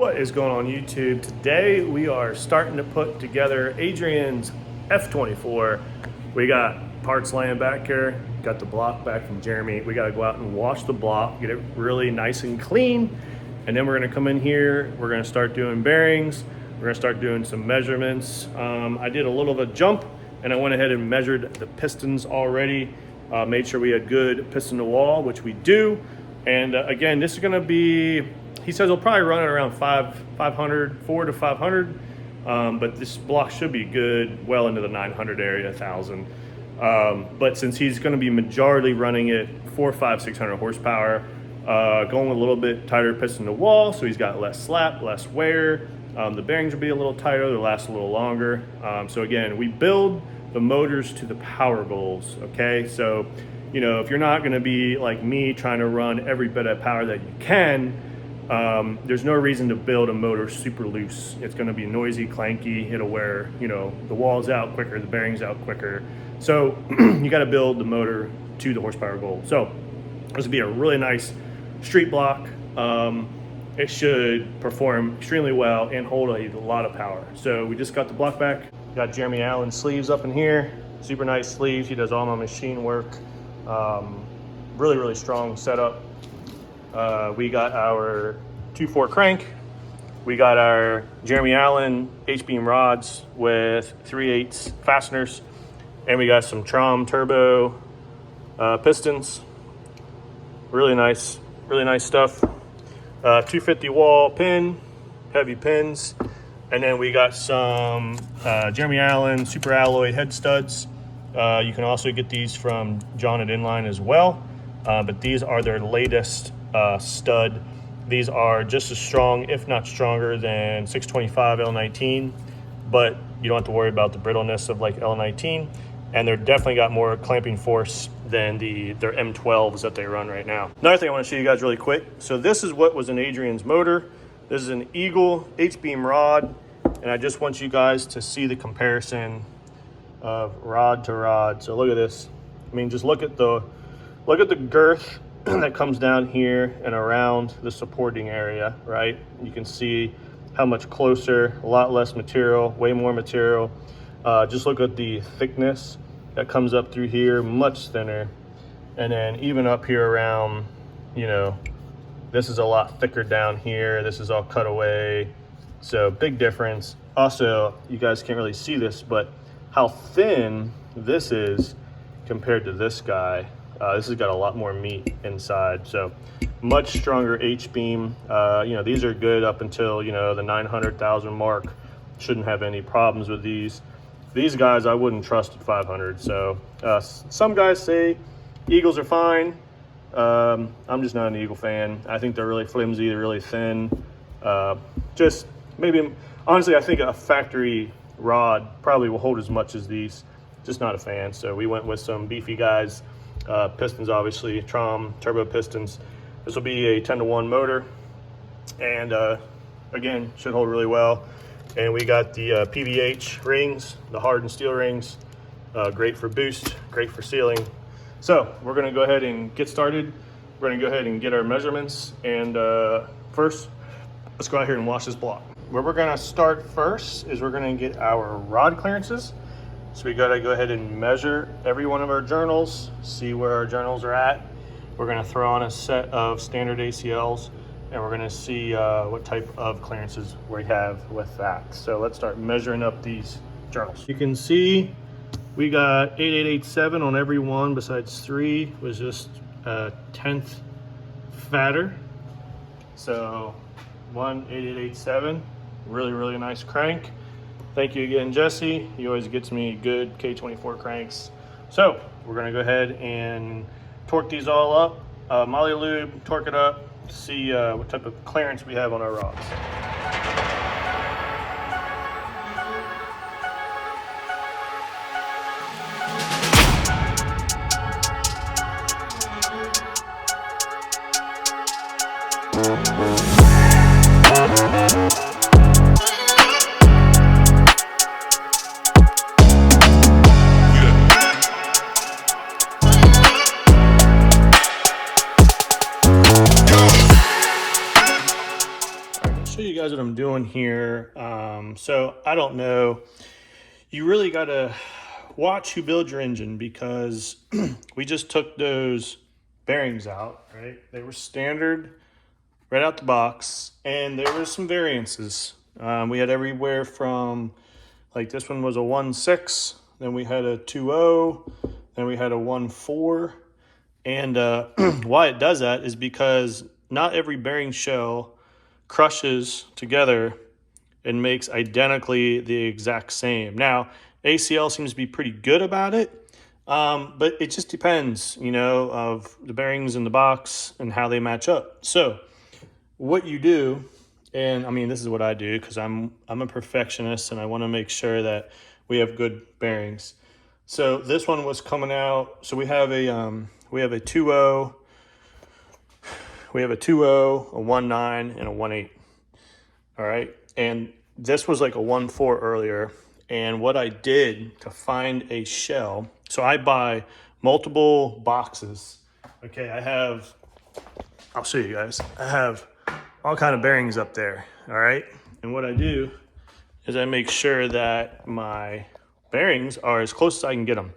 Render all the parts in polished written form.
What is going on YouTube? Today we are starting to put together Adrian's F24. We got parts laying back here, got the block back from Jeremy. We got to go out and wash the block, get it really nice and clean, and then we're going to come in here, we're going to start doing bearings, we're going to start doing some measurements. I did a little of a jump and I went ahead and measured the pistons already, made sure we had good piston to wall, which we do. And again, this is going to be, he says he'll probably run it around 400 to 500, but this block should be good well into the 900 area, 1,000. But since he's going to be majority running it 600 horsepower, going with a little bit tighter piston to wall, so he's got less slap, less wear. The bearings will be a little tighter, they'll last a little longer. So again, we build the motors to the power goals, okay? So, you know, if you're not going to be like me trying to run every bit of power that you can, there's no reason to build a motor super loose. It's going to be noisy, clanky, it'll wear, you know, the walls out quicker, the bearings out quicker. So you got to build the motor to the horsepower goal. So this will be a really nice street block. It should perform extremely well and hold a lot of power. So we just got the block back. Got Jeremy Allen sleeves up in here, super nice sleeves. He does all my machine work. Really, really strong setup. We got our 2.4 crank. We got our Jeremy Allen H-beam rods with 3/8 fasteners. And we got some Trom turbo pistons. Really nice stuff. 250 wall pin, heavy pins. And then we got some Jeremy Allen super alloy head studs. You can also get these from John at Inline as well. But these are their latest stud. These are just as strong, if not stronger, than 625 L19, but you don't have to worry about the brittleness of like L19, and they're definitely got more clamping force than their M12s that they run right now. Another thing I want to show you guys really quick. So this is what was in Adrian's motor. This is an Eagle H-beam rod, and I just want you guys to see the comparison of rod to rod. So look at this. I mean, just look at the girth that comes down here and around the supporting area, right? You can see how much closer, a lot less material, way more material. Just look at the thickness that comes up through here, much thinner. And then even up here around, you know, this is a lot thicker down here. This is all cut away. So big difference. Also, you guys can't really see this, but how thin this is compared to this guy. This has got a lot more meat inside, so much stronger H-beam. You know, these are good up until, you know, the 900,000 mark. Shouldn't have any problems with these. These guys I wouldn't trust at 500. So some guys say Eagles are fine. I'm just not an Eagle fan. I think they're really flimsy, they're really thin. Just maybe, honestly, I think a factory rod probably will hold as much as these. Just not a fan. So we went with some beefy guys. Pistons, obviously, Trom turbo pistons. This will be a 10-to-1 motor, and again, should hold really well. And we got the PVH rings, the hardened steel rings. Great for boost, great for sealing. So we're going to go ahead and get started. We're going to go ahead and get our measurements, and first, let's go out here and wash this block. Where we're going to start first is we're going to get our rod clearances. So we got to go ahead and measure every one of our journals, see where our journals are at. We're going to throw on a set of standard ACLs, and we're going to see what type of clearances we have with that. So let's start measuring up these journals. You can see we got 8887 on every one besides 3 was just a 1/10 fatter. So 8887, really nice crank. Thank you again, Jesse. He always gets me good K24 cranks. So we're gonna go ahead and torque these all up. Molly lube, torque it up, see what type of clearance we have on our rods. that I'm doing here. So I don't know. You really got to watch who builds your engine, because we just took those bearings out, right? They were standard right out the box, and there were some variances. We had everywhere from, like, this one was a 1.6, then we had a 2.0, then we had a 1.4. And why it does that is because not every bearing shell crushes together and makes identically the exact same. Now, ACL seems to be pretty good about it, but it just depends, you know, of the bearings in the box and how they match up. So what you do, and I mean, this is what I do because I'm a perfectionist and I want to make sure that we have good bearings. So this one was coming out. So we have a 2.0, we have a 2.0, a 1.9, and a 1.8. All right, and this was like a 1.4 earlier. And what I did to find a shell, so I buy multiple boxes. Okay, I'll show you guys. I have all kind of bearings up there, all right? And what I do is I make sure that my bearings are as close as I can get them.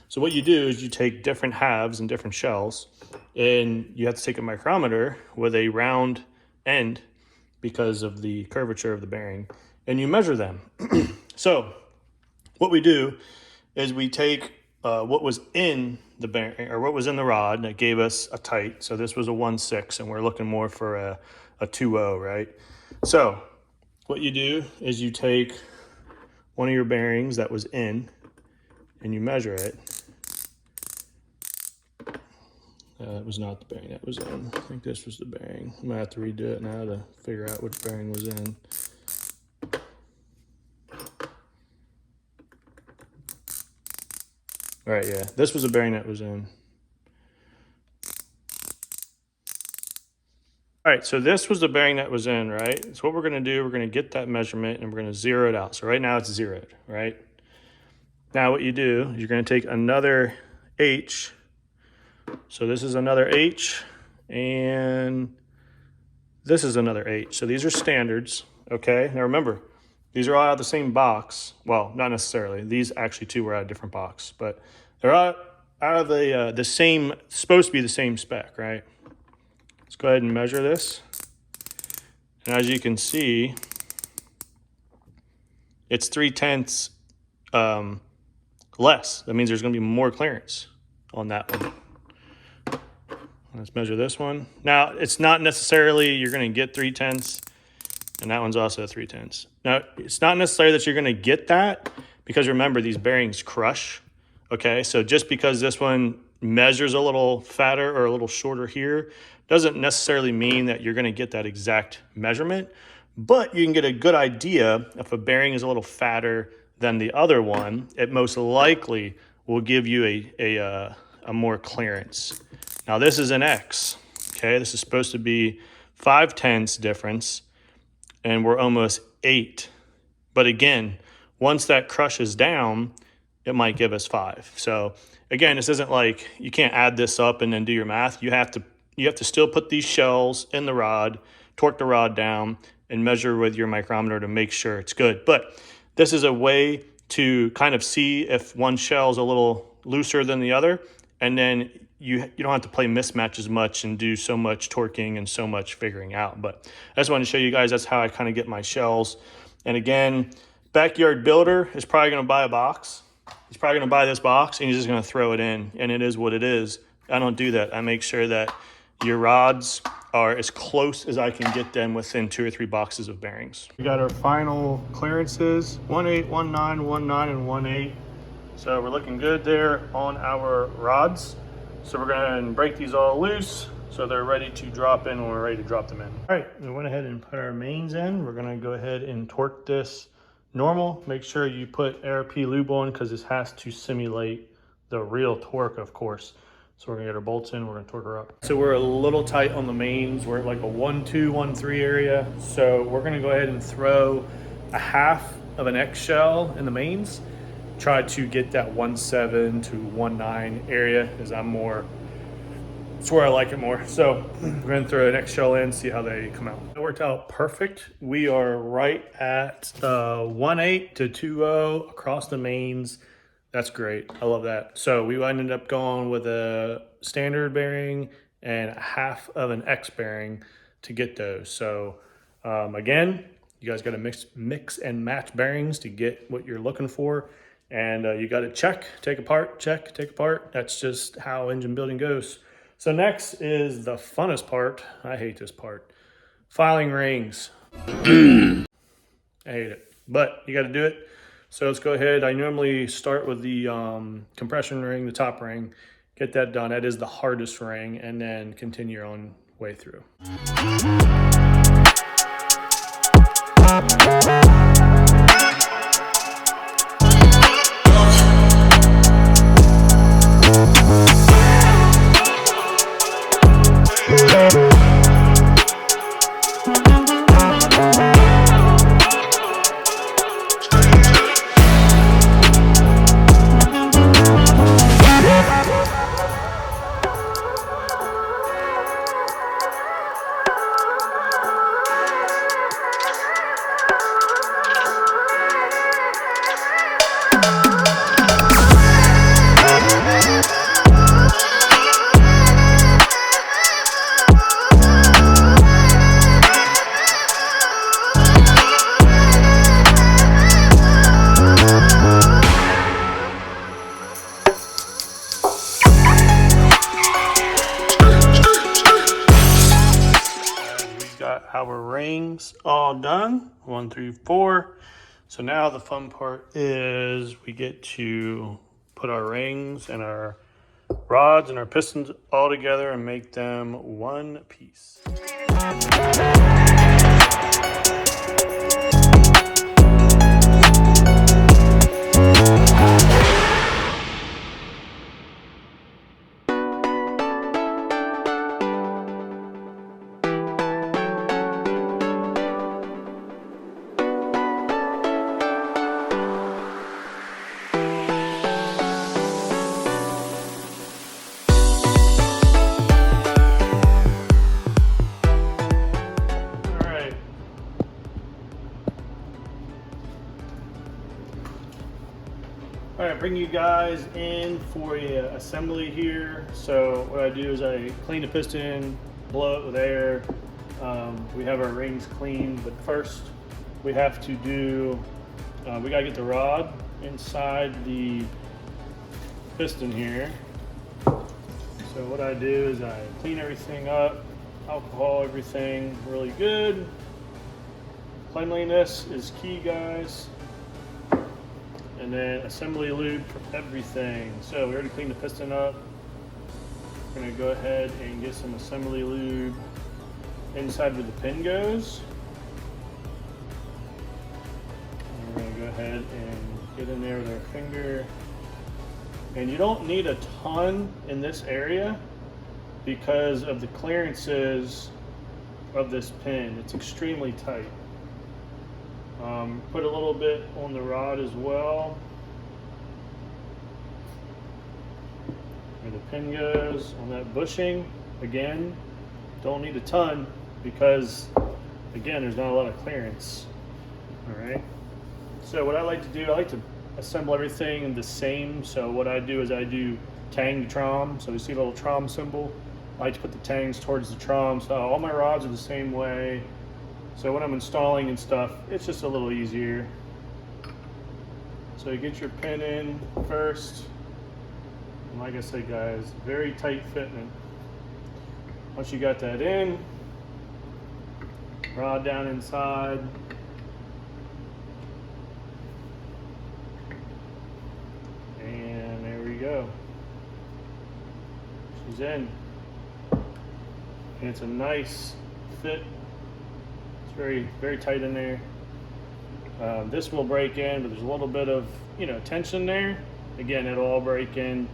So what you do is you take different halves and different shells, and you have to take a micrometer with a round end because of the curvature of the bearing, and you measure them. So what we do is we take what was in the bearing, or what was in the rod, that gave us a tight. So this was a 1.6, and we're looking more for a 2.0, right? So what you do is you take one of your bearings that was in, and you measure it. It was not the bearing that was in. I think this was the bearing. I'm gonna have to redo it now to figure out which bearing was in. All right, yeah, this was a bearing that was in. All right, so this was the bearing that was in, right? So what we're gonna do, we're gonna get that measurement and we're gonna zero it out. So right now it's zeroed, right? Now what you do, you're gonna take another H. So this is another H, and this is another H. So these are standards, okay? Now remember, these are all out of the same box. Well, not necessarily. These actually two were out of a different box, but they're out of the same, supposed to be the same spec, right? Let's go ahead and measure this. And as you can see, it's 3/10 less. That means there's gonna be more clearance on that one. Let's measure this one. Now, it's not necessarily you're gonna get 3/10, and that one's also 3/10. Now, it's not necessarily that you're gonna get that, because remember, these bearings crush, okay? So just because this one measures a little fatter or a little shorter here, doesn't necessarily mean that you're gonna get that exact measurement, but you can get a good idea. If a bearing is a little fatter than the other one, it most likely will give you a more clearance. Now this is an X, okay? This is supposed to be 5/10 difference, and we're almost 8. But again, once that crushes down, it might give us 5. So again, this isn't like you can't add this up and then do your math. You have to still put these shells in the rod, torque the rod down, and measure with your micrometer to make sure it's good. But this is a way to kind of see if one shell is a little looser than the other, and then you don't have to play mismatch as much and do so much torquing and so much figuring out. But I just wanted to show you guys that's how I kind of get my shells. And again, backyard builder is probably going to buy a box. He's probably going to buy this box and he's just going to throw it in, and it is what it is. I don't do that. I make sure that your rods are as close as I can get them within 2 or 3 boxes of bearings. We got our final clearances, 1.8, 1.9, 1.9, and 1.8. So we're looking good there on our rods. So we're going to break these all loose so they're ready to drop in when we're ready to drop them in. All right, we went ahead and put our mains in. We're going to go ahead and torque this normal. Make sure you put ARP lube on, because this has to simulate the real torque, of course. So we're gonna get our bolts in, we're gonna torque her up. So we're a little tight on the mains. We're at like a 1.2, 1.3 area. So we're gonna go ahead and throw a half of an X shell in the mains. Try to get that 1.7 to 1.9 area, as I'm more That's where I like it more. So we're gonna throw an next shell in, see how they come out. It worked out perfect. We are right at 1.8 to 2.0 across the mains. That's great. I love that. So we ended up going with a standard bearing and half of an X bearing to get those. So again, you guys got to mix and match bearings to get what you're looking for. And you got to check, take apart, check, take apart. That's just how engine building goes. So next is the funnest part. I hate this part. Filing rings. I hate it, but you got to do it. So let's go ahead. I normally start with the compression ring, the top ring. Get that done. That is the hardest ring, and then continue your own way through. Our rings all done, 1 through 4. So now the fun part is we get to put our rings and our rods and our pistons all together and make them one piece. All right, bring you guys in for a assembly here. So what I do is I clean the piston, blow it with air. We have our rings clean, but first we have to do, we gotta get the rod inside the piston here. So what I do is I clean everything up, alcohol everything really good. Cleanliness is key, guys. And then assembly lube for everything. So we already cleaned the piston up. We're gonna go ahead and get some assembly lube inside where the pin goes. And we're gonna go ahead and get in there with our finger. And you don't need a ton in this area because of the clearances of this pin. It's extremely tight. Put a little bit on the rod as well, where the pin goes on that bushing. Again, don't need a ton because again, there's not a lot of clearance. All right, so what I like to do, I like to assemble everything the same. So what I do is I do tang to trom. So you see the little trom symbol, I like to put the tangs towards the trom. So all my rods are the same way. So when I'm installing and stuff, it's just a little easier. So you get your pin in first. And like I said, guys, very tight fitment. Once you got that in, rod down inside. And there we go. She's in. And it's a nice fit. Very, very tight in there. This will break in, but there's a little bit of, tension there. Again, it'll all break in.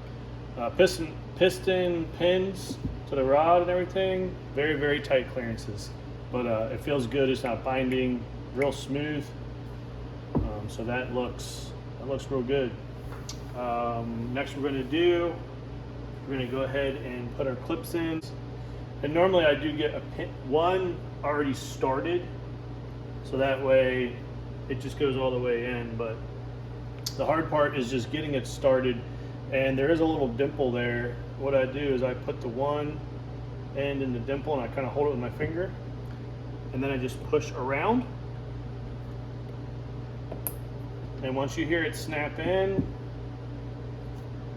Piston pins to the rod and everything. Very, very tight clearances, but it feels good. It's not binding, real smooth. So that looks real good. Next, we're going to do We're gonna go ahead and put our clips in. And normally I do get one already started, so that way it just goes all the way in, but the hard part is just getting it started. And there is a little dimple there. What I do is I put the one end in the dimple and I kind of hold it with my finger, and then I just push around. And once you hear it snap in,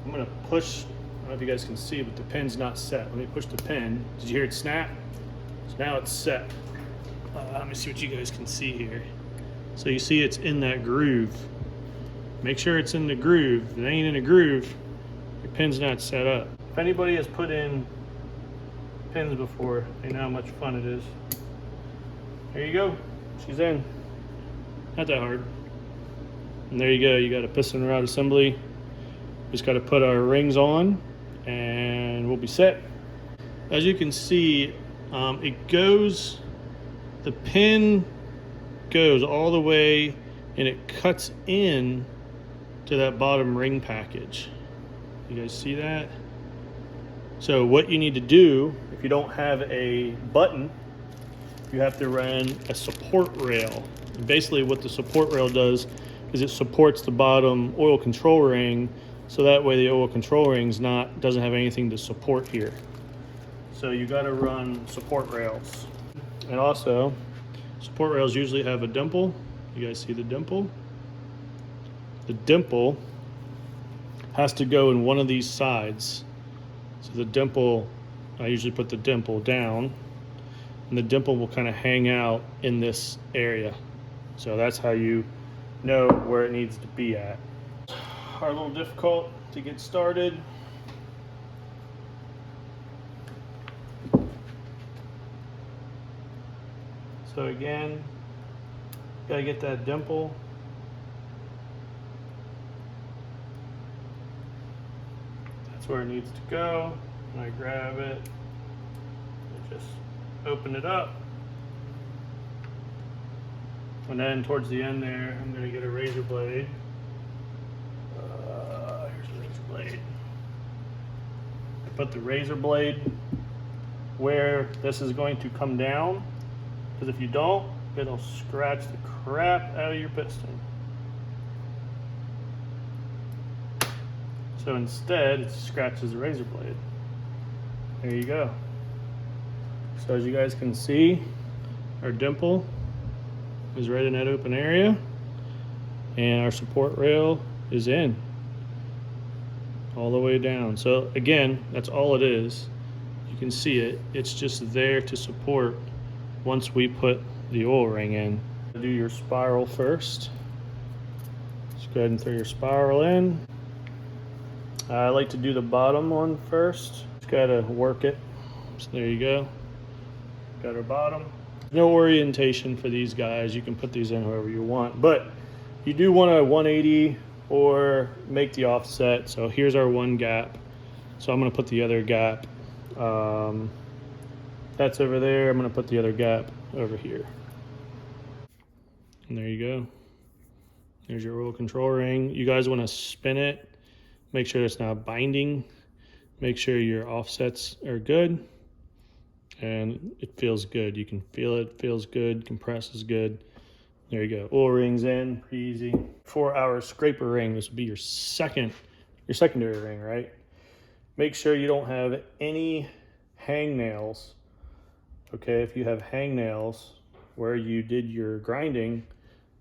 I'm gonna push. I don't know if you guys can see, but the pin's not set. Let me push the pin. Did you hear it snap? So now it's set. Let me see what you guys can see here. So you see it's in that groove. Make sure it's in the groove. If it ain't in a groove, your pin's not set up. If anybody has put in pins before, they know how much fun it is. There you go. She's in. Not that hard. And there you go. You got a piston rod assembly. Just got to put our rings on and we'll be set. As you can see, it goes, the pin goes all the way and it cuts in to that bottom ring package. You guys see that? So what you need to do, if you don't have a button, you have to run a support rail. And basically what the support rail does is it supports the bottom oil control ring, so that way the oil control ring's doesn't have anything to support here. So you got to run support rails. And also, support rails usually have a dimple. You guys see the dimple? The dimple has to go in one of these sides. So the dimple, I usually put the dimple down, and the dimple will kind of hang out in this area. So that's how you know where it needs to be at. Are a little difficult to get started. So again, gotta get that dimple. That's where it needs to go. And I grab it and just open it up. And then towards the end there, I'm gonna get a razor blade. Here's the razor blade. I put the razor blade where this is going to come down, because if you don't, it'll scratch the crap out of your piston. So instead, it scratches the razor blade. There you go. So as you guys can see, our dimple is right in that open area, and our support rail is in all the way down. So again, that's all it is. You can see it. It's just there to support once we put the oil ring in. Do your spiral first. Just go ahead and throw your spiral in. I like to do the bottom one first. Just gotta work it. So there you go. Got our bottom. No orientation for these guys. You can put these in however you want, but you do want a 180 or make the offset. So here's our one gap. So I'm gonna put the other gap. That's over there. I'm gonna put the other gap over here. And there you go. There's your oil control ring. You guys wanna spin it. Make sure it's not binding. Make sure your offsets are good. And it feels good. You can feel it, feels good, compresses good. There you go. Oil rings in, pretty easy. 4-hour scraper ring. This would be your secondary ring, right? Make sure you don't have any hang nails. Okay, if you have hang nails where you did your grinding,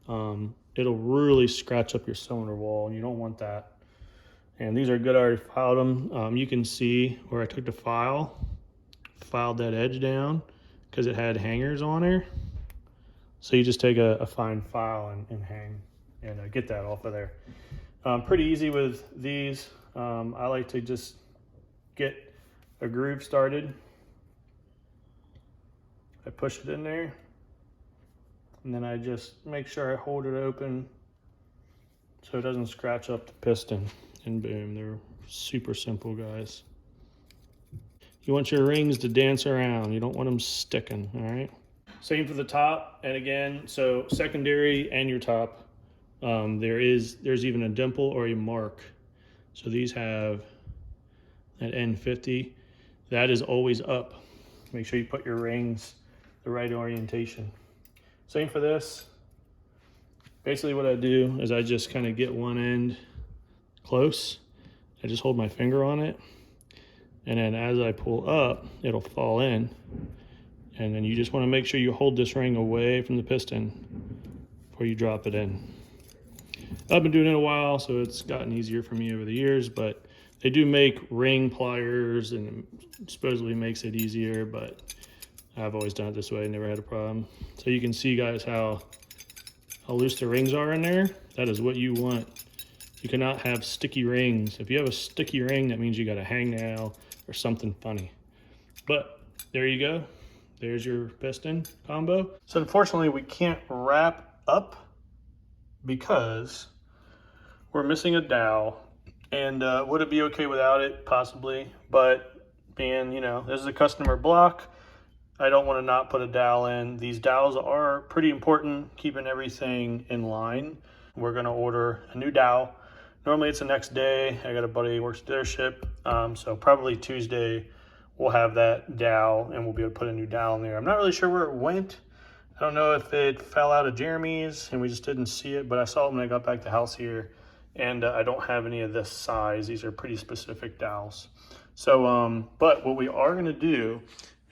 it'll really scratch up your cylinder wall, and you don't want that. And these are good. I already filed them. You can see where I took the filed that edge down because it had hangers on there. So you just take a fine file and hang and get that off of there. Pretty easy with these. I like to just get a groove started. I push it in there, and then I just make sure I hold it open so it doesn't scratch up the piston, and boom, they're super simple, guys. You want your rings to dance around. You don't want them sticking, all right? Same for the top, and again, so secondary and your top, there's even a dimple or a mark. So these have at N50, that is always up. Make sure you put your rings the right orientation. Same for this. Basically what I do is I just kind of get one end close. I just hold my finger on it, and then as I pull up, it'll fall in. And then you just want to make sure you hold this ring away from the piston before you drop it in. I've been doing it a while, so it's gotten easier for me over the years, but they do make ring pliers and it supposedly makes it easier, but I've always done it this way, never had a problem. So you can see, guys, how loose the rings are in there. That is what you want. You cannot have sticky rings. If you have a sticky ring, that means you got a hangnail or something funny. But there you go. There's your piston combo. So unfortunately, we can't wrap up because we're missing a dowel. And would it be okay without it? Possibly. But being, you know, this is a customer block, I don't want to not put a dowel in. These dowels are pretty important, keeping everything in line. We're going to order a new dowel. Normally it's the next day. I got a buddy who works at their ship. So probably Tuesday we'll have that dowel and we'll be able to put a new dowel in there. I'm not really sure where it went. I don't know if it fell out of Jeremy's and we just didn't see it, but I saw it when I got back to the house here, and I don't have any of this size. These are pretty specific dowels. So, but what we are going to do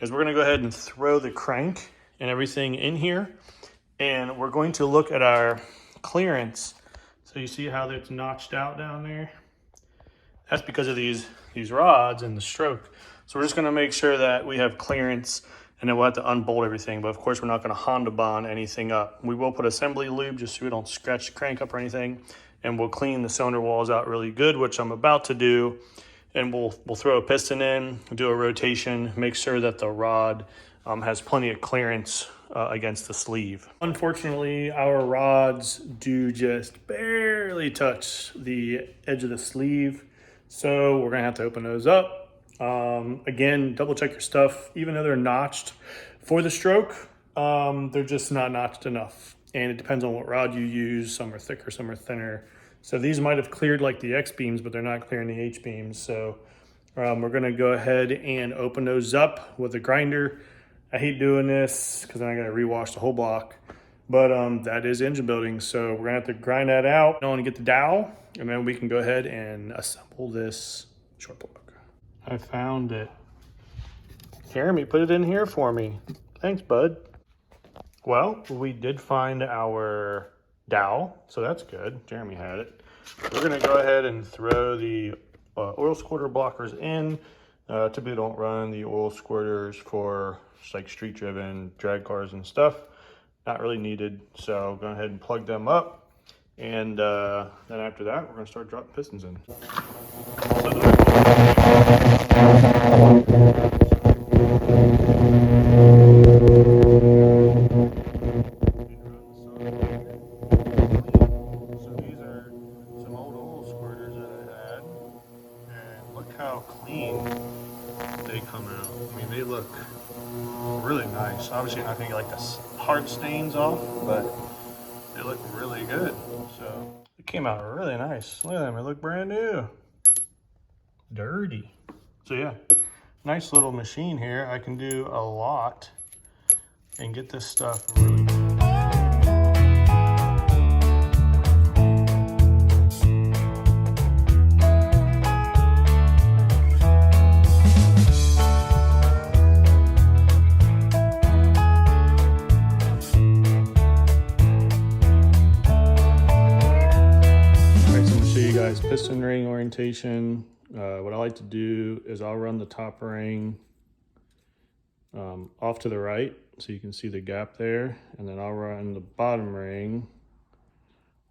is we're going to go ahead and throw the crank and everything in here, and we're going to look at our clearance. So you see how it's notched out down there? That's because of these rods and the stroke. So we're just going to make sure that we have clearance, and then we'll have to unbolt everything. But of course, we're not going to Honda bond anything up. We will put assembly lube just so we don't scratch the crank up or anything. And we'll clean the cylinder walls out really good, which I'm about to do. And we'll throw a piston in, do a rotation, make sure that the rod has plenty of clearance against the sleeve. Unfortunately, our rods do just barely touch the edge of the sleeve. So we're gonna have to open those up. Again, double check your stuff. Even though they're notched for the stroke, they're just not notched enough. And it depends on what rod you use. Some are thicker, some are thinner. So these might have cleared like the X beams, but they're not clearing the H beams. So we're gonna go ahead and open those up with a grinder. I hate doing this because then I gotta rewash the whole block. But that is engine building. So we're gonna have to grind that out. I wanna get the dowel, and then we can go ahead and assemble this short block. I found it. Jeremy put it in here for me. Thanks, bud. Well, we did find our dowel, so that's good. Jeremy had it. We're gonna go ahead and throw the oil squirter blockers in. Typically don't run the oil squirters for just like street driven drag cars and stuff. Not really needed, so go ahead and plug them up. And then after that, we're gonna start dropping pistons in. How clean they come out. I mean, they look really nice. Obviously, you're not gonna get like the hard stains off, but they look really good. So it came out really nice. Look at them, they look brand new. Dirty. So yeah, nice little machine here. I can do a lot and get this stuff really good. Piston ring orientation. What I like to do is I'll run the top ring off to the right so you can see the gap there, and then I'll run the bottom ring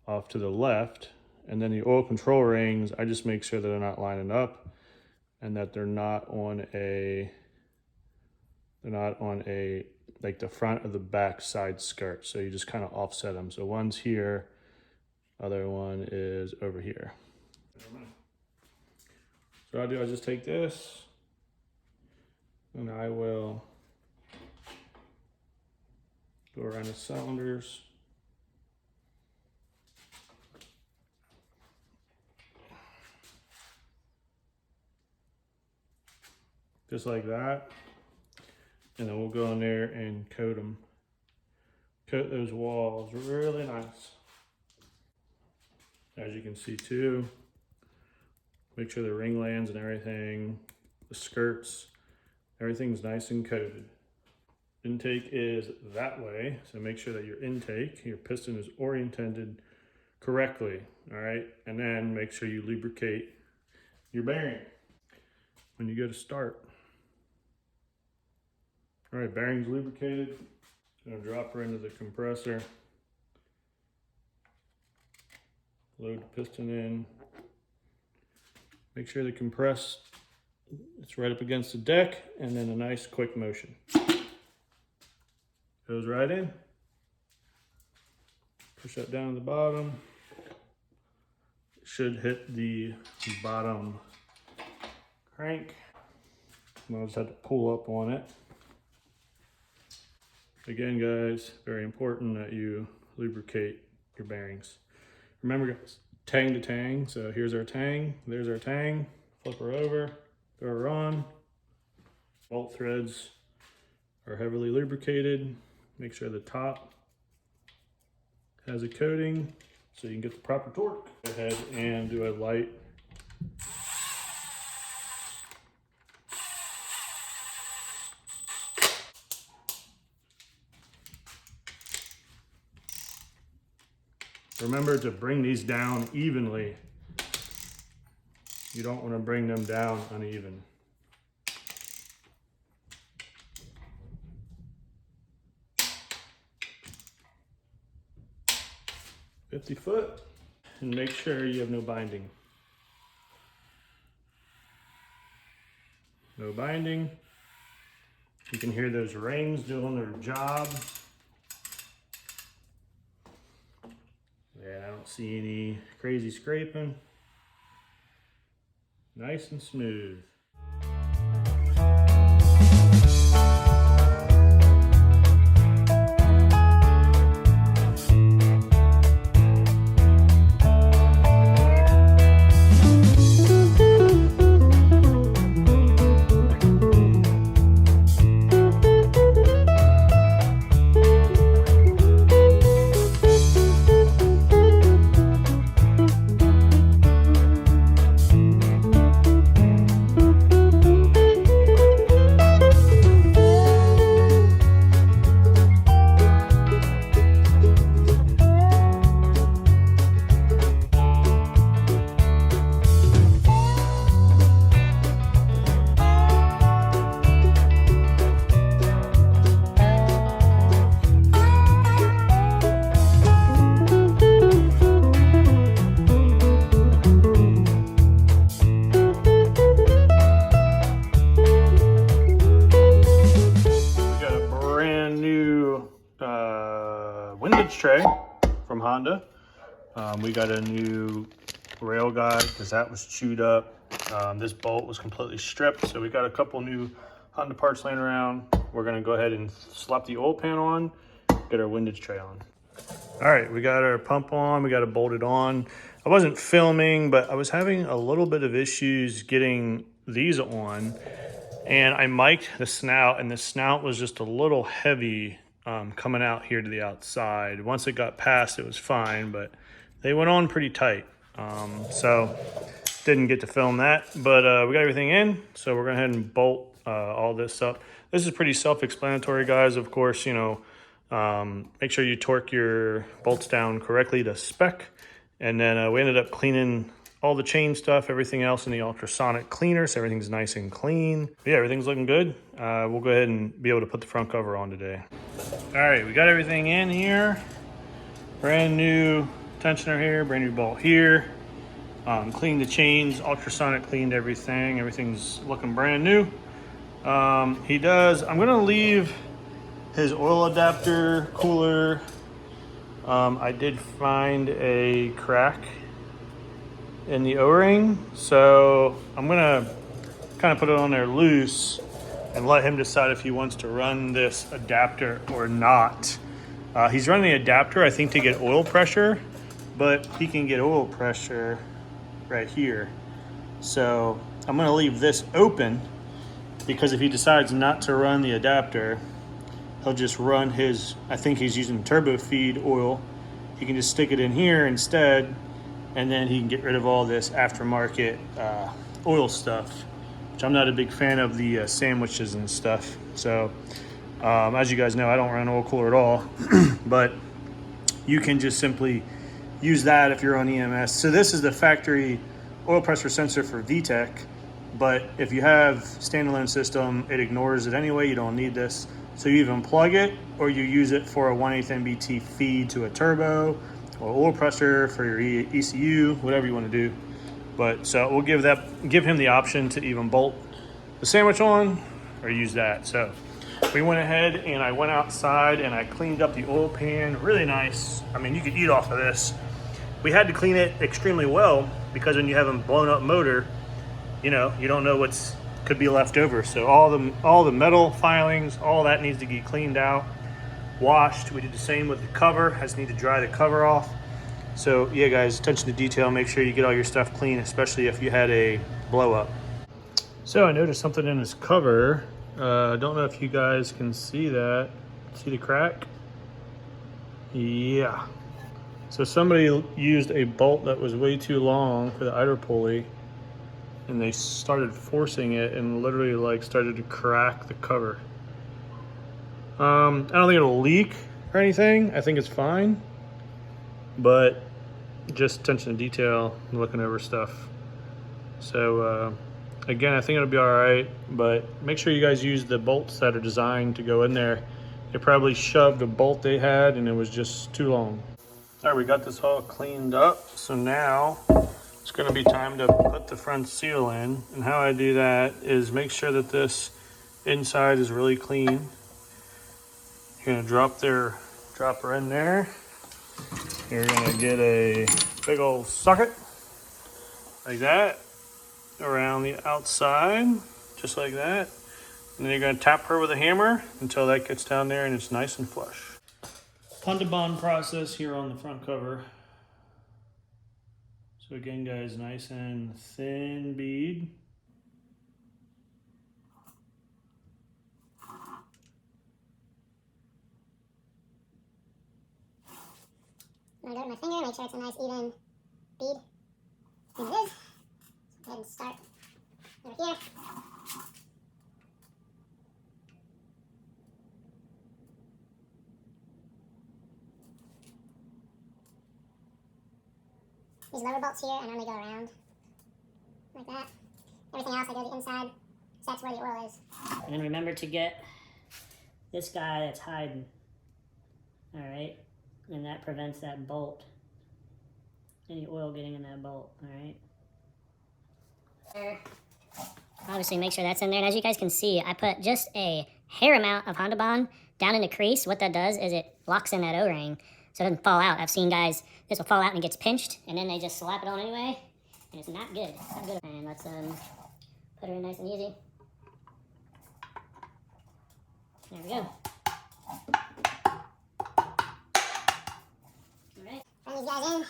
off to the left, and then the oil control rings, I just make sure that they're not lining up and that they're not on a like the front of the back side skirt. So you just kind of offset them. So one's here, other one is over here. So what I do, I just take this and I will go around the cylinders. just like that. And then we'll go in there and coat them. Coat those walls really nice. As you can see too, make sure the ring lands and everything, the skirts, everything's nice and coated. Intake is that way, so make sure that your intake, your piston is oriented correctly, all right? And then make sure you lubricate your bearing when you go to start. All right, bearing's lubricated. Gonna drop her into the compressor. Load the piston in. Make sure the compress, it's right up against the deck, and then a nice quick motion. Goes right in. Push that down to the bottom. It should hit the bottom crank. I'll just have to pull up on it. Again, guys, very important that you lubricate your bearings. Remember, guys, tang to tang. So here's our tang, there's our tang. Flip her over, throw her on. Bolt threads are heavily lubricated. Make sure the top has a coating so you can get the proper torque. Go ahead and do a light remember to bring these down evenly. You don't want to bring them down uneven. $50 foot, and make sure you have no binding. No binding. You can hear those rings doing their job. Yeah, I don't see any crazy scraping. Nice and smooth. Windage tray from Honda. We got a new rail guide because that was chewed up. This bolt was completely stripped, so we got a couple new Honda parts laying around. We're gonna go ahead and slap the oil pan on, get our windage tray on. All right, we got our pump on, we got it bolted on. I wasn't filming, but I was having a little bit of issues getting these on, and I mic'd the snout, and the snout was just a little heavy coming out here to the outside. Once it got past, it was fine, but they went on pretty tight. So didn't get to film that, but we got everything in, so we're going to go ahead and bolt all this up. This is pretty self-explanatory, guys. Of course, you know, make sure you torque your bolts down correctly to spec. And then we ended up cleaning all the chain stuff, everything else in the ultrasonic cleaner, so everything's nice and clean. But yeah, everything's looking good. We'll go ahead and be able to put the front cover on today. All right, we got everything in here. Brand new tensioner here, brand new bolt here. Cleaned the chains, ultrasonic cleaned everything. Everything's looking brand new. I'm gonna leave his oil adapter cooler. I did find a crack in the O-ring, so I'm gonna kind of put it on there loose and let him decide if he wants to run this adapter or not. He's running the adapter, I think, to get oil pressure, but he can get oil pressure right here. So I'm gonna leave this open, because if he decides not to run the adapter, he'll just run his, I think he's using turbo feed oil. He can just stick it in here instead, and then he can get rid of all this aftermarket oil stuff, which I'm not a big fan of the sandwiches and stuff. So as you guys know, I don't run oil cooler at all, but you can just simply use that if you're on EMS. So this is the factory oil pressure sensor for VTEC, but if you have standalone system, it ignores it anyway. You don't need this. So you even plug it or you use it for a 1/8 MBT feed to a turbo or oil pressure for your ECU, whatever you want to do. But so we'll give him the option to even bolt the sandwich on or use that. So we went ahead and I went outside and I cleaned up the oil pan, really nice. I mean, you could eat off of this. We had to clean it extremely well because when you have a blown up motor, you know, you don't know what's could be left over. So all the metal filings, all that needs to get cleaned out, washed. We did the same with the cover. I just need to dry the cover off. So yeah, guys, attention to detail. Make sure you get all your stuff clean, especially if you had a blow up. So I noticed something in this cover. I don't know if you guys can see that. See the crack? Yeah. So somebody used a bolt that was way too long for the idler pulley, and they started forcing it and literally like started to crack the cover. I don't think it'll leak or anything. I think it's fine, but just attention to detail, looking over stuff. So again, I think it'll be all right, but make sure you guys use the bolts that are designed to go in there. They probably shoved a bolt they had and it was just too long. All right, we got this all cleaned up. So now it's gonna be time to put the front seal in. And how I do that is make sure that this inside is really clean. You're gonna drop her in there. You're gonna get a big old socket like that around the outside, just like that. And then you're gonna tap her with a hammer until that gets down there and it's nice and flush. Honda bond process here on the front cover. So again, guys, nice and thin bead. I'm gonna go with my finger, make sure it's a nice even bead. And it is. So go ahead and start over here. These lower bolts here, I normally go around like that. Everything else, I go to the inside, so that's where the oil is. And then remember to get this guy that's hiding. All right, and that prevents that bolt, any oil getting in that bolt. All right. Obviously, make sure that's in there. And as you guys can see, I put just a hair amount of Honda Bond down in the crease. What that does is it locks in that O-ring so it doesn't fall out. I've seen guys, this will fall out and it gets pinched, and then they just slap it on anyway, and it's not good. It's not good. And let's put her in nice and easy. There we go. All right. Bring these guys in.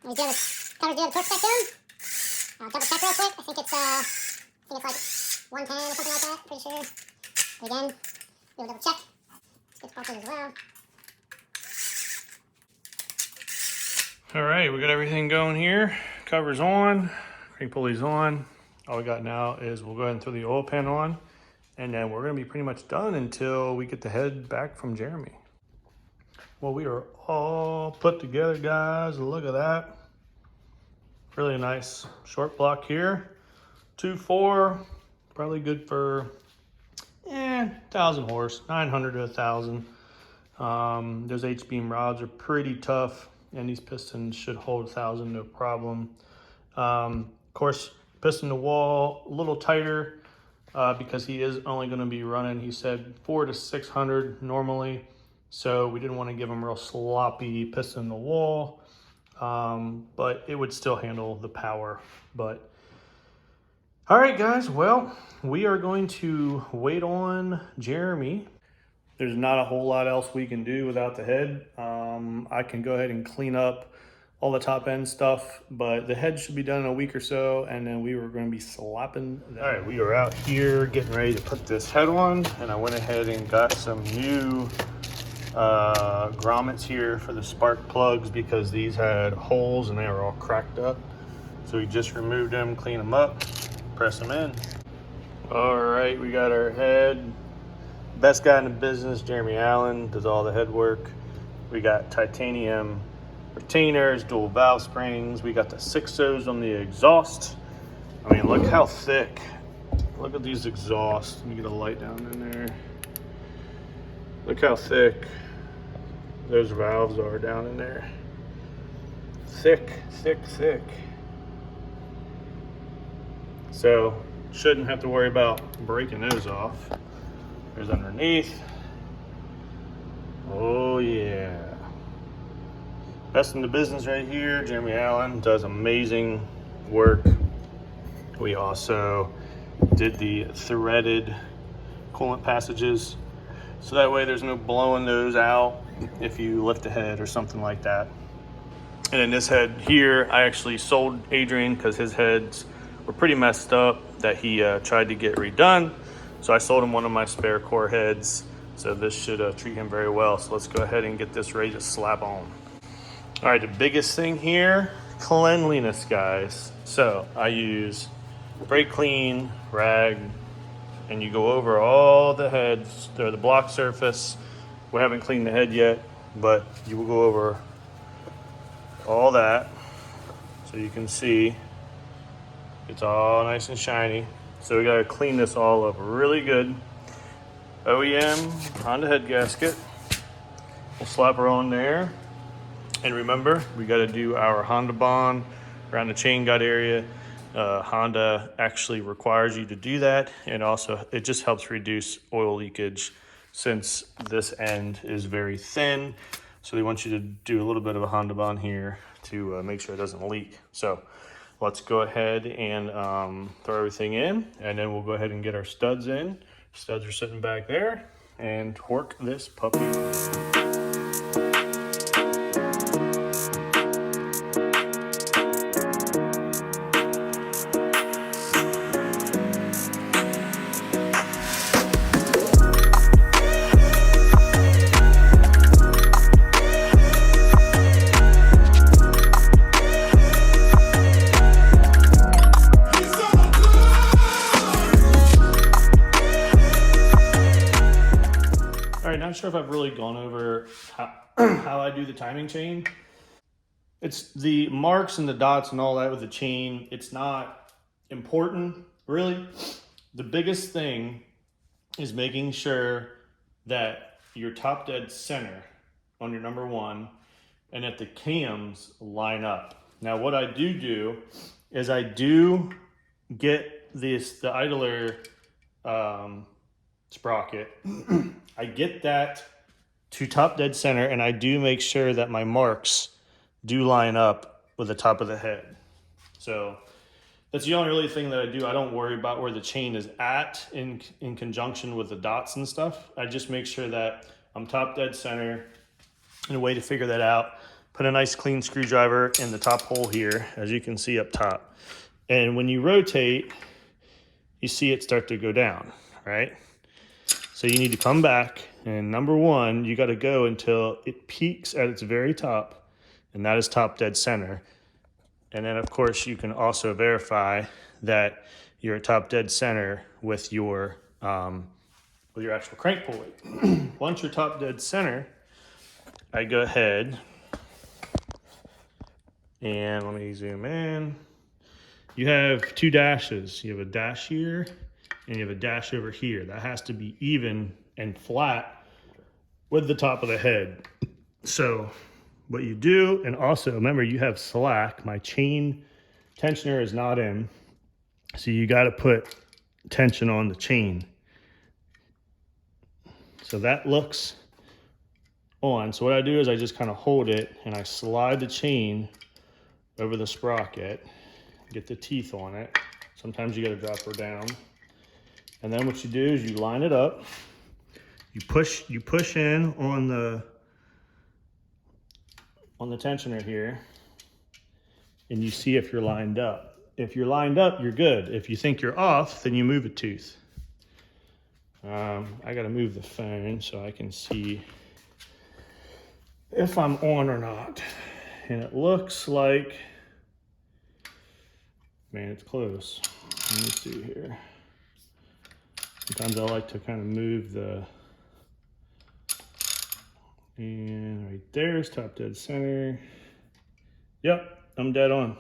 We do the torque spec to them. I'll double check real quick. I think it's like 110 or something like that. Pretty sure. Again, we'll double check. Let's get the bolted as well. All right, we got everything going here. Cover's on, crank pulley's on. All we got now is we'll go ahead and throw the oil pan on, and then we're gonna be pretty much done until we get the head back from Jeremy. Well, we are all put together, guys. Look at that. Really nice short block here. 2.4, probably good for 1,000 horse, 900 to 1,000. Those H-beam rods are pretty tough, and these pistons should hold 1,000 no problem. Of course, piston to wall a little tighter because he is only going to be running, he said 400 to 600 normally. So we didn't want to give him real sloppy piston to wall, but it would still handle the power. But all right, guys, well, we are going to wait on Jeremy. There's not a whole lot else we can do without the head. I can go ahead and clean up all the top end stuff, but the head should be done in a week or so, and then we were going to be slapping that. All right, we are out here getting ready to put this head on, and I went ahead and got some new grommets here for the spark plugs because these had holes and they were all cracked up. So we just removed them, clean them up, press them in. All right, we got our head. Best guy in the business, Jeremy Allen, does all the head work. We got titanium retainers, dual valve springs. We got the 6-0s on the exhaust. I mean, look how thick. Look at these exhausts. Let me get a light down in there. Look how thick those valves are down in there. Thick, thick, thick. So, shouldn't have to worry about breaking those off. There's underneath. Oh yeah. Best in the business right here. Jeremy Allen does amazing work. We also did the threaded coolant passages, so that way there's no blowing those out if you lift a head or something like that. And in this head here, I actually sold Adrian because his heads were pretty messed up that he tried to get redone. So I sold him one of my spare core heads. So this should treat him very well. So let's go ahead and get this ready to slap on. All right, the biggest thing here, cleanliness, guys. So I use brake clean rag, and you go over all the heads, or the block surface. We haven't cleaned the head yet, but you will go over all that so you can see it's all nice and shiny. So we gotta clean this all up really good. OEM Honda head gasket. We'll slap her on there. And remember, we got to do our Honda bond around the chain guide area. Honda actually requires you to do that, and also it just helps reduce oil leakage since this end is very thin. So they want you to do a little bit of a Honda bond here to make sure it doesn't leak. So let's go ahead and throw everything in, and then we'll go ahead and get our studs in. Studs are sitting back there, and torque this puppy. Not sure if I've really gone over how I do the timing chain. It's the marks and the dots and all that with the chain. It's not important, really. The biggest thing is making sure that your top dead center on your number one and that the cams line up. Now, what I do is I do get the idler sprocket. I get that to top dead center, and I do make sure that my marks do line up with the top of the head. So that's the only really thing that I do. I don't worry about where the chain is at in conjunction with the dots and stuff. I just make sure that I'm top dead center. And a way to figure that out, put a nice clean screwdriver in the top hole here, as you can see up top. And when you rotate, you see it start to go down, right? So you need to come back, and number one, you got to go until it peaks at its very top, and that is top dead center. And then, of course, you can also verify that you're at top dead center with your actual crank pulley. Once you're top dead center, I go ahead and let me zoom in. You have two dashes. You have a dash here, and you have a dash over here. That has to be even and flat with the top of the head. So what you do, and also remember you have slack. My chain tensioner is not in, so you got to put tension on the chain. So that looks on. So what I do is I just kind of hold it and I slide the chain over the sprocket, get the teeth on it. Sometimes you got to drop her down. And then what you do is you line it up. You push in on the tensioner here, and you see if you're lined up. If you're lined up, you're good. If you think you're off, then you move a tooth. I gotta move the phone so I can see if I'm on or not. And it looks like, man, it's close. Let me see here. Sometimes I like to kind of move and right there's top dead center. Yep, I'm dead on.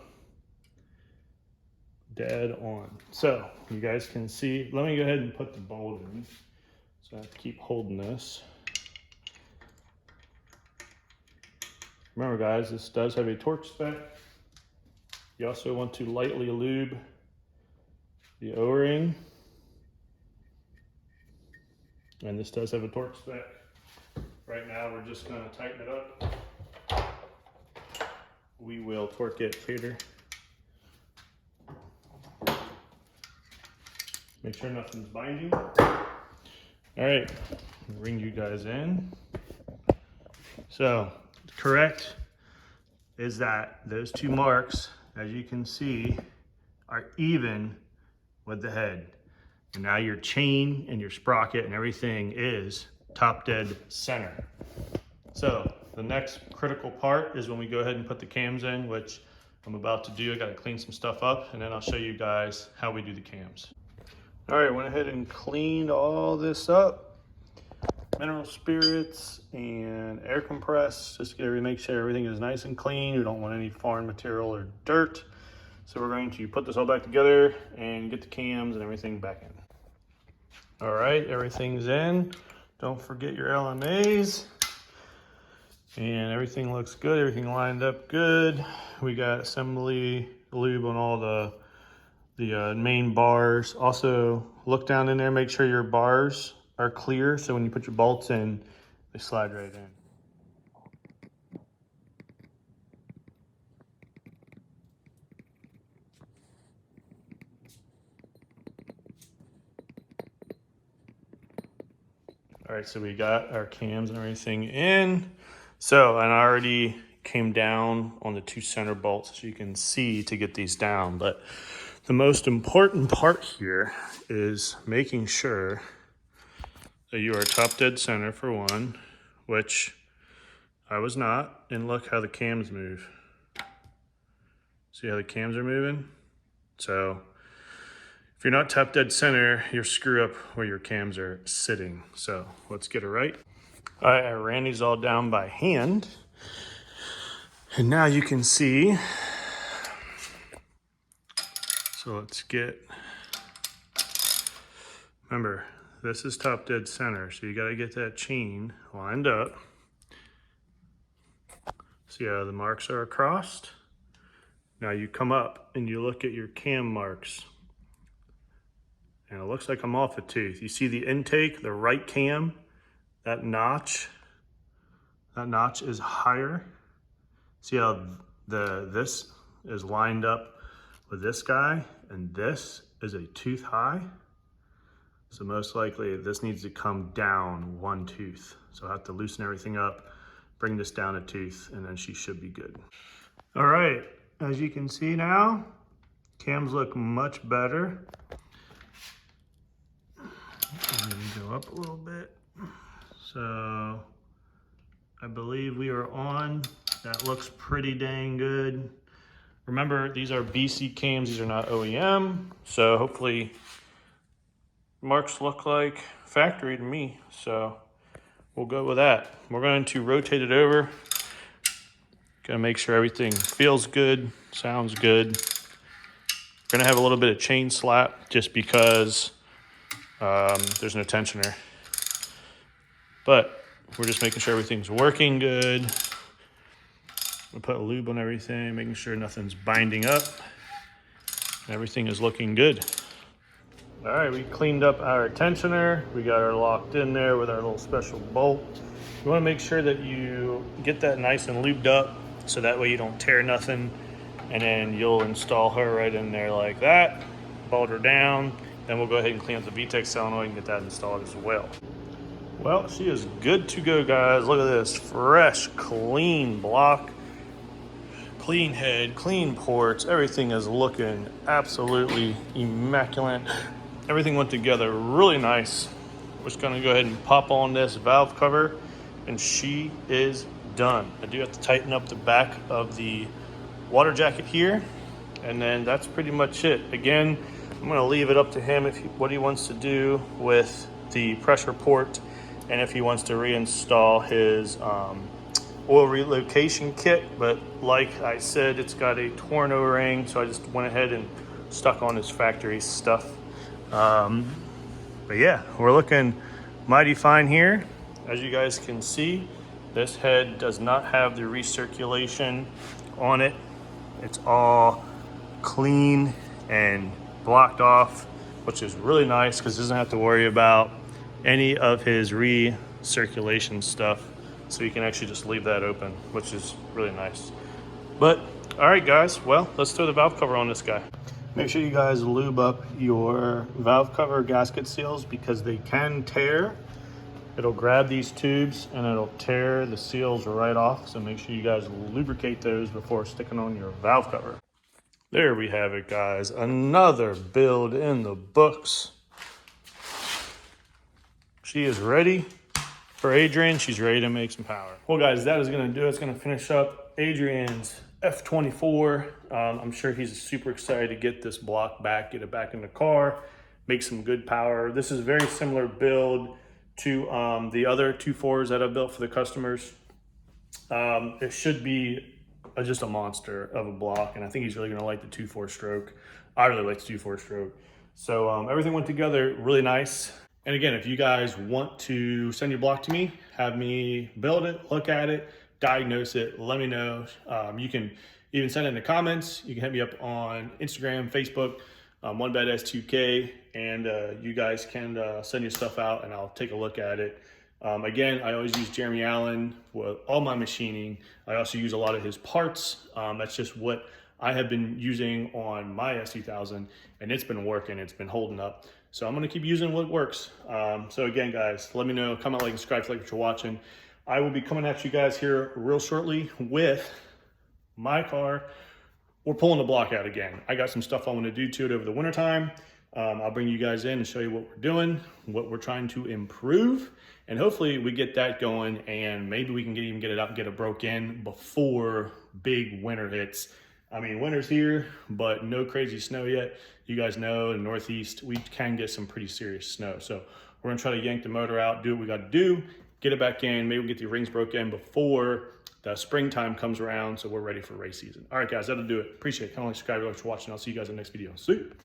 Dead on. So you guys can see, let me go ahead and put the bolt in. So I have to keep holding this. Remember guys, this does have a torque spec. You also want to lightly lube the O-ring. And this does have a torque spec. Right now we're just gonna tighten it up. We will torque it later. Make sure nothing's binding. All right, bring you guys in. So, correct is that those two marks, as you can see, are even with the head. And now your chain and your sprocket and everything is top dead center. So the next critical part is when we go ahead and put the cams in, which I'm about to do. I gotta clean some stuff up and then I'll show you guys how we do the cams. All right, went ahead and cleaned all this up. Mineral spirits and air compress, just to make sure everything is nice and clean. We don't want any foreign material or dirt. So we're going to put this all back together and get the cams and everything back in. All right, everything's in. Don't forget your LMAs. And everything looks good, everything lined up good. We got assembly lube on all the main bars. Also, look down in there, make sure your bars are clear, so when you put your bolts in, they slide right in. All right, so we got our cams and everything in. So, and I already came down on the two center bolts, as you can see, to get these down. But the most important part here is making sure that you are top dead center for one, which I was not. And look how the cams move. See how the cams are moving? So if you're not top dead center, you'll screw up where your cams are sitting. So let's get it right. All right, I ran these all down by hand. And now you can see. So let's get, remember, this is top dead center. So you gotta get that chain lined up. See how the marks are across? Now you come up and you look at your cam marks. And it looks like I'm off a tooth. You see the intake, the right cam, that notch is higher. See how this is lined up with this guy, and this is a tooth high. So most likely this needs to come down one tooth. So I have to loosen everything up, bring this down a tooth, and then she should be good. All right, as you can see now, cams look much better. I'm gonna go up a little bit. So I believe we are on. That looks pretty dang good. Remember, these are BC cams, these are not OEM. So hopefully marks look like factory to me. So we'll go with that. We're going to rotate it over. Gonna make sure everything feels good, sounds good. We're gonna have a little bit of chain slap just because there's no tensioner. But we're just making sure everything's working good. We put a lube on everything, making sure nothing's binding up. Everything is looking good. All right, we cleaned up our tensioner. We got her locked in there with our little special bolt. You wanna make sure that you get that nice and lubed up so that way you don't tear nothing. And then you'll install her right in there like that, bolt her down. Then we'll go ahead and clean up the VTEC solenoid and get that installed as well. Well, she is good to go, guys. Look at this, fresh, clean block. Clean head, clean ports, everything is looking absolutely immaculate. Everything went together really nice. We're just gonna go ahead and pop on this valve cover and she is done. I do have to tighten up the back of the water jacket here, and then that's pretty much it. Again, I'm gonna leave it up to him what he wants to do with the pressure port and if he wants to reinstall his oil relocation kit. But like I said, it's got a torn O-ring, so I just went ahead and stuck on his factory stuff. But yeah, we're looking mighty fine here. As you guys can see, this head does not have the recirculation on it. It's all clean and blocked off, which is really nice because he doesn't have to worry about any of his recirculation stuff. So you can actually just leave that open, which is really nice. But all right, guys, well, let's throw the valve cover on this guy. Make sure you guys lube up your valve cover gasket seals because they can tear. It'll grab these tubes and it'll tear the seals right off. So make sure you guys lubricate those before sticking on your valve cover. There we have it, guys. Another build in the books. She is ready for Adrian. She's ready to make some power. Well, guys, that is gonna do it. It's gonna finish up Adrian's F24. I'm sure he's super excited to get this block back, get it back in the car, make some good power. This is a very similar build to the other 2.4s that I've built for the customers. It should be just a monster of a block, and I think he's really gonna like the 2.4 stroke. I really like the 2.4 stroke. So everything went together really nice. And again, if you guys want to send your block to me, have me build it, look at it, diagnose it, let me know. You can even send it in the comments. You can hit me up on Instagram, Facebook, OneBadS2K, and you guys can send your stuff out and I'll take a look at it. Again, I always use Jeremy Allen with all my machining. I also use a lot of his parts. That's just what I have been using on my S2000, and it's been working, it's been holding up. So I'm gonna keep using what works. So again, guys, let me know, comment, like, and subscribe if you like what you're watching. I will be coming at you guys here real shortly with my car. We're pulling the block out again. I got some stuff I want to do to it over the winter time. I'll bring you guys in and show you what we're doing, what we're trying to improve, and hopefully we get that going and maybe we can even get it up and get it broke in before big winter hits. I mean, winter's here, but no crazy snow yet. You guys know in the Northeast, we can get some pretty serious snow. So we're gonna try to yank the motor out, do what we gotta do, get it back in, maybe we'll get the rings broken in before the springtime comes around so we're ready for race season. All right, guys, that'll do it. Appreciate it. Comment, like, subscribe, if you're watching. I'll see you guys in the next video. See you.